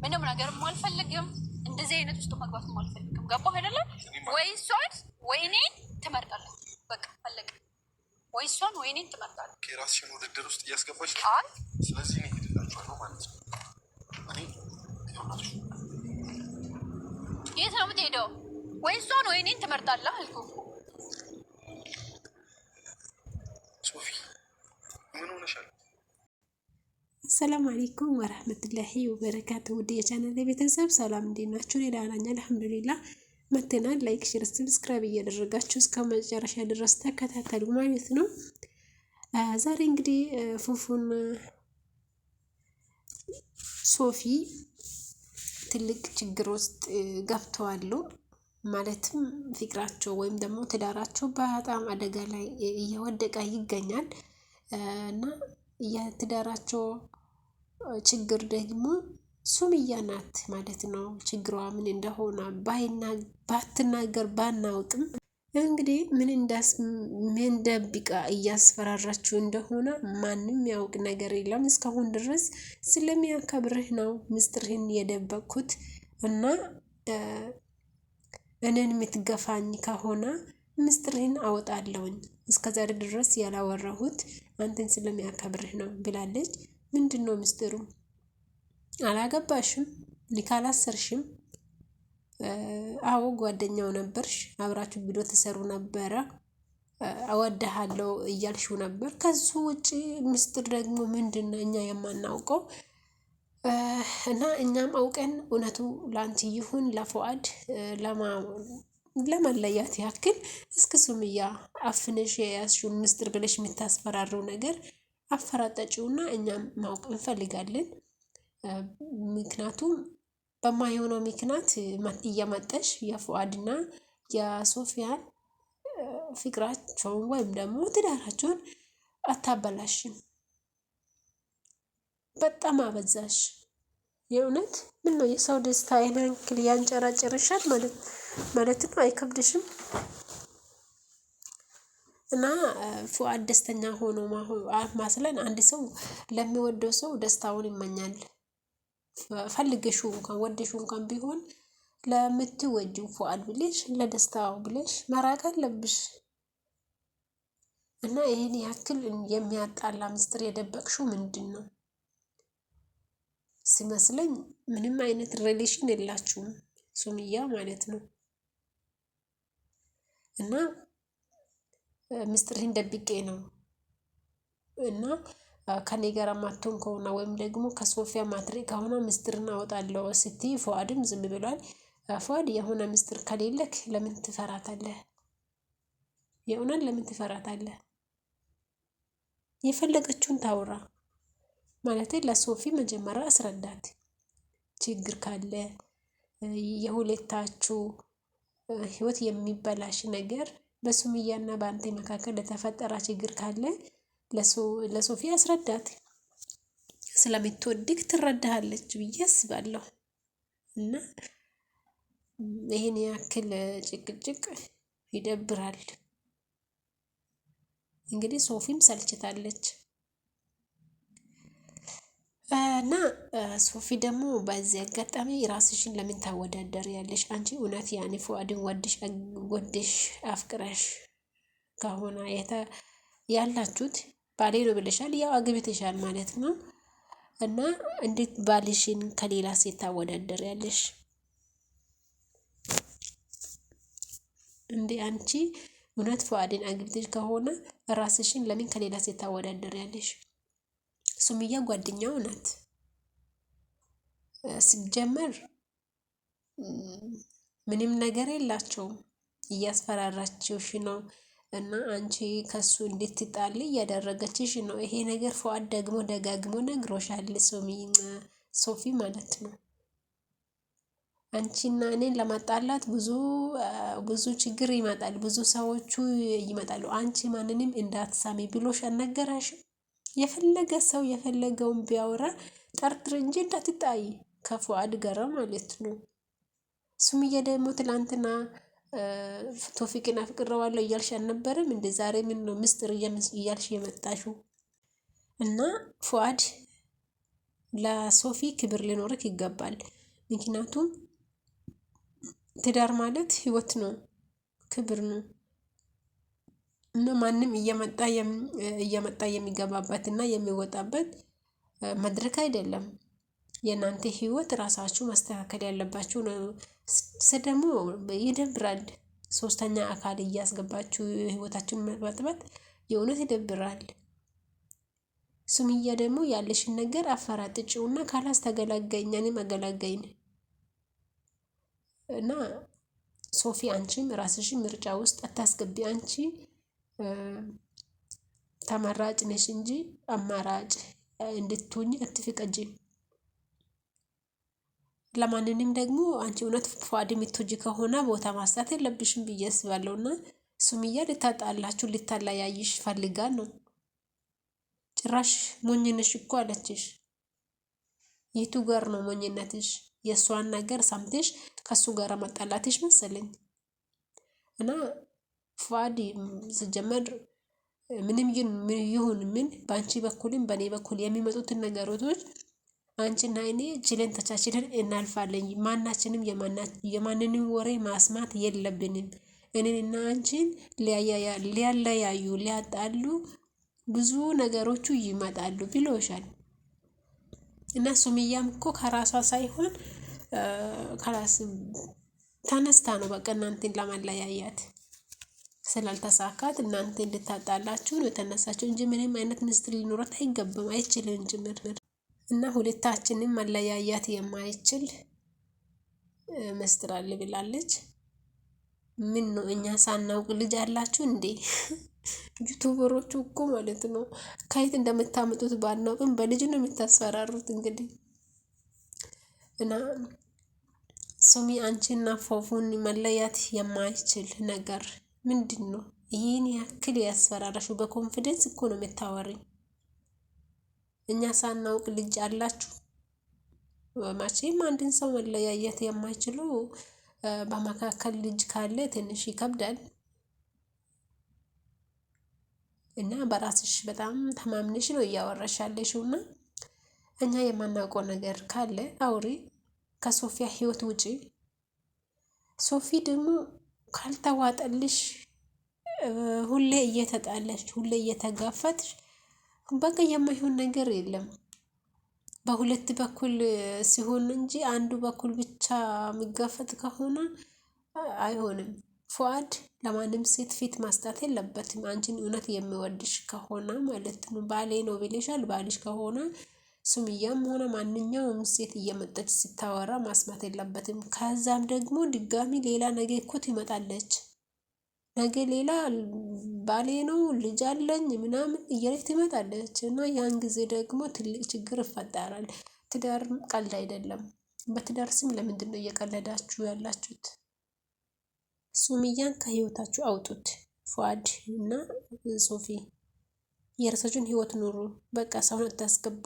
ምንም ነገርም አልፈልግም። እንደዚህ አይነት ውስጥ መግባትም አልፈልግም። ገባህ አይደለ? ወይ እሷን ወይ እኔን ትመርጣለህ። በቃ አለቀ። ወይ እሷን ወይ እኔን ትመርጣለህ። የራስሽን ውድድር ውስጥ እያስገባሽ። ስለዚህ እኔ ሄድላችኋለሁ ማለት ነው። የት ነው የምትሄደው? ወይ እሷን ወይ እኔን ትመርጣለህ አልኩህ። ሶፊ ምን ሆነሻል? አሰላሙ አለይኩም ወራህመቱላሂ ወበረካቱ። ውድ የቻናል ቤተሰብ ሰላም እንዴት ናችሁ? እኔ ደህና ነኝ አልሐምዱሊላህ። መተናል። ላይክ፣ ሼር፣ ሰብስክራይብ እያደረጋችሁ እስከ መጨረሻ ድረስ ተከታተሉ ማለት ነው። ዛሬ እንግዲህ ፉፉን ሶፊ ትልቅ ችግር ውስጥ ገብተዋል። ማለትም ፍቅራቸው ወይም ደግሞ ትዳራቸው በጣም አደጋ ላይ እየወደቀ ይገኛል እና የትዳራቸው ችግር ደግሞ ሱምያ ናት ማለት ነው። ችግሯ ምን እንደሆነ ባትናገር ባናውቅም እንግዲህ ምን ደብቃ እያስፈራራችሁ እንደሆነ ማንም ያውቅ ነገር የለም። እስካሁን ድረስ ስለሚያከብርህ ነው ምስጢርህን የደበቅኩት እና እኔን የምትገፋኝ ከሆነ ምስጢርህን አወጣለሁኝ። እስከዛሬ ድረስ ያላወራሁት አንተን ስለሚያከብርህ ነው ብላለች። ምንድን ነው ምስጢሩ? አላገባሽም፣ ኒካ አላሰርሽም። አዎ ጓደኛው ነበርሽ፣ አብራችሁ ቪዲዮ ተሰሩ ነበረ፣ እወድሃለሁ እያልሽው ነበር። ከሱ ውጪ ምስጢር ደግሞ ምንድን ነው እኛ የማናውቀው? እና እኛም አውቀን እውነቱ ላንቺ ይሁን ለፉአድ ለመለያት ያክል እስከ ሱምያ አፍነሽ የያዝሽውን ምስጢር ብለሽ የምታስፈራረው ነገር አፈራጠጪውና እኛም ማወቅ እንፈልጋለን። ምክንያቱም በማይሆነው ምክንያት እየመጠሽ የፉአድና የሶፊያን ፍቅራቸውን ወይም ደግሞ ትዳራቸውን አታበላሽም። በጣም አበዛሽ። የእውነት ምን ነው የሰው ደስታ ያንክል ያንጨራጨርሻል ማለት ነው። አይከብድሽም? እና ፉአድ ደስተኛ ሆኖ ማስለን አንድ ሰው ለሚወደው ሰው ደስታውን ይመኛል። ፈልገሽው እንኳን ወደሽው እንኳን ቢሆን ለምትወጂው ፉአድ ብለሽ ለደስታው ብለሽ መራቅ አለብሽ። እና ይሄን ያክል የሚያጣላ ምስጢር የደበቅሽው ምንድን ነው? ሲመስለኝ ምንም አይነት ሪሌሽን የላችሁም ሱምያ ማለት ነው። እና ምስጢርህን ደብቄ ነው እና ከኔ ጋር ማቶን ከሆነ ወይም ደግሞ ከሶፊያ ማትሪ ከሆነ ምስጢርን አወጣለሁ ስትይ ፉአድም ዝም ብሏል። ፉአድ የሆነ ምስጢር ከሌለክ ለምን ትፈራታለህ? የእውነት ለምን ትፈራታለህ? የፈለገችውን ታውራ ማለት ለሶፊ መጀመሪያ አስረዳት። ችግር ካለ የሁለታችሁ ህይወት የሚበላሽ ነገር በሱምያና በአንተ መካከል ለተፈጠረ ችግር ካለ ለሶፊ አስረዳት። ስለምትወድቅ ትረዳሃለች ብዬ አስባለሁ። እና ይሄን ያክል ጭቅጭቅ ይደብራል። እንግዲህ ሶፊም ሰልችታለች እና ሶፊ ደግሞ በዚህ አጋጣሚ ራስሽን ለምን ታወዳደሪያለሽ? አንቺ እውነት ያኔ ፉአድን ወድሽ አፍቅረሽ ከሆነ ያላችሁት ባሌ ነው ብለሻል፣ ያው አግብተሻል ማለት ነው። እና እንዴት ባልሽን ከሌላ ሴት ታወዳደሪያለሽ? እንዴ አንቺ እውነት ፉአድን አግብተሽ ከሆነ ራስሽን ለምን ከሌላ ሴት ታወዳደሪያለሽ? ሱምያ ጓደኛው ናት። ሲጀመር ምንም ነገር የላቸውም። እያስፈራራችሽ ነው እና አንቺ ከሱ እንድትጣሊ እያደረገችሽ ነው። ይሄ ነገር ፉአድ ደግሞ ደጋግሞ ነግሮሻል ሶፊ ማለት ነው። አንቺና እኔን ለማጣላት ብዙ ችግር ይመጣል፣ ብዙ ሰዎቹ ይመጣሉ። አንቺ ማንንም እንዳትሳሚ ብሎሽ አልነገረሽም? የፈለገ ሰው የፈለገውን ቢያወራ ጠርጥር እንጂ እንዳትጣይ ከፉአድ ጋር ማለት ነው። ሱምያ ደግሞ ትላንትና ቶፊቅን አፍቅረዋለሁ እያልሽ አልነበረም እንደ ዛሬ ምን ነው ምስጢር እያልሽ የመጣሽው? እና ፉአድ ለሶፊ ክብር ሊኖርክ ይገባል። ምክንያቱም ትዳር ማለት ህይወት ነው፣ ክብር ነው እና ማንም እየመጣ የሚገባበት እና የሚወጣበት መድረክ አይደለም። የእናንተ ህይወት ራሳችሁ ማስተካከል ያለባችሁ ነው። ደግሞ ይደብራል። ሶስተኛ አካል እያስገባችሁ ህይወታችሁን መበጥበጥ የእውነት ይደብራል። ሱምያ ደግሞ ያለሽን ነገር አፈራጥጪውና ካላስ ተገላገኝ እኔም አገላገኝ እና ሶፊ አንቺም ራስሽን ምርጫ ውስጥ አታስገቢ። አንቺ ተመራጭ ነሽ እንጂ አማራጭ እንድትሆኝ አትፍቀጂ። ለማንንም ደግሞ አንቺ እውነት ፏድ የምትወጂ ከሆነ ቦታ ማስጣት የለብሽም ብዬ አስባለሁና ሱምያ ልታጣላችሁ ልታለያይሽ ፈልጋ ነው። ጭራሽ ሞኝ ነሽ እኮ አለችሽ። የቱ ጋር ነው ሞኝነትሽ? የእሷን ነገር ሰምተሽ ከሱ ጋር መጣላትሽ መሰለኝ። እና ፏድ ሲጀመር ምንም ይሁን ምን በአንቺ በኩልም በእኔ በኩል የሚመጡትን ነገሮች አንቺና እኔ ችለን ተቻችለን እናልፋለን። ማናችንም የማንንም ወሬ ማስማት የለብንም። እኔንና አንቺን ሊያለያዩ ሊያጣሉ ብዙ ነገሮቹ ይመጣሉ ብሎሻል። እና ሱምያም እኮ ከራሷ ሳይሆን ከራስ ተነስታ ነው በቃ እናንተን ለማለያያት ስላልተሳካት እናንተ እንድታጣላችሁ ነው የተነሳችው እንጂ ምንም አይነት ምስጢር ሊኖራት አይገባም፣ አይችልም ጭምር። እና ሁለታችንም መለያያት የማይችል ምስጢር አለ ብላለች። ምን ነው እኛ ሳናውቅ ልጅ አላችሁ እንዴ? ዩቱበሮቹ እኮ ማለት ነው ከየት እንደምታመጡት ባናውቅም በልጅ ነው የምታስፈራሩት እንግዲህ። እና ሱሚ አንቺና ፎፉን መለያት የማይችል ነገር ምንድን ነው? ይህን ያክል ያስፈራራሹ? በኮንፊደንስ እኮ ነው የምታወሪኝ። እኛ ሳናውቅ ልጅ አላችሁ? መቼም አንድን ሰው መለያየት የማይችሉ በመካከል ልጅ ካለ ትንሽ ይከብዳል። እና በራስሽ በጣም ተማምነሽ ነው እያወራሽ ያለሽው እና እኛ የማናውቀው ነገር ካለ አውሪ። ከሶፊያ ህይወት ውጪ። ሶፊ ደግሞ ካልተዋጠልሽ ሁሌ እየተጣላሽ ሁሌ እየተጋፈጥሽ በቃ የማይሆን ነገር የለም። በሁለት በኩል ሲሆን እንጂ አንዱ በኩል ብቻ የሚጋፈጥ ከሆነ አይሆንም። ፉአድ ለማንም ሴት ፊት ማስጣት የለበትም። አንቺን እውነት የሚወድሽ ከሆነ ማለት ነው። ባሌ ነው ብለሻል። ባልሽ ከሆነ ሱምያም ሆነ ማንኛውም ሴት እየመጣች ስታወራ ማስማት የለበትም። ከዛም ደግሞ ድጋሚ ሌላ ነገ እኮ ትመጣለች። ነገ ሌላ ባሌ ነው ልጅ አለኝ ምናምን እያለች ትመጣለች እና ያን ጊዜ ደግሞ ትልቅ ችግር ይፈጠራል። ትዳር ቀልድ አይደለም። በትዳር ስም ለምንድን ነው እየቀለዳችሁ ያላችሁት? ሱምያን ከህይወታችሁ አውጡት። ፉአድ እና ሶፊ የራሳችሁን ህይወት ኑሩ። በቃ ሰውን አታስገቡ።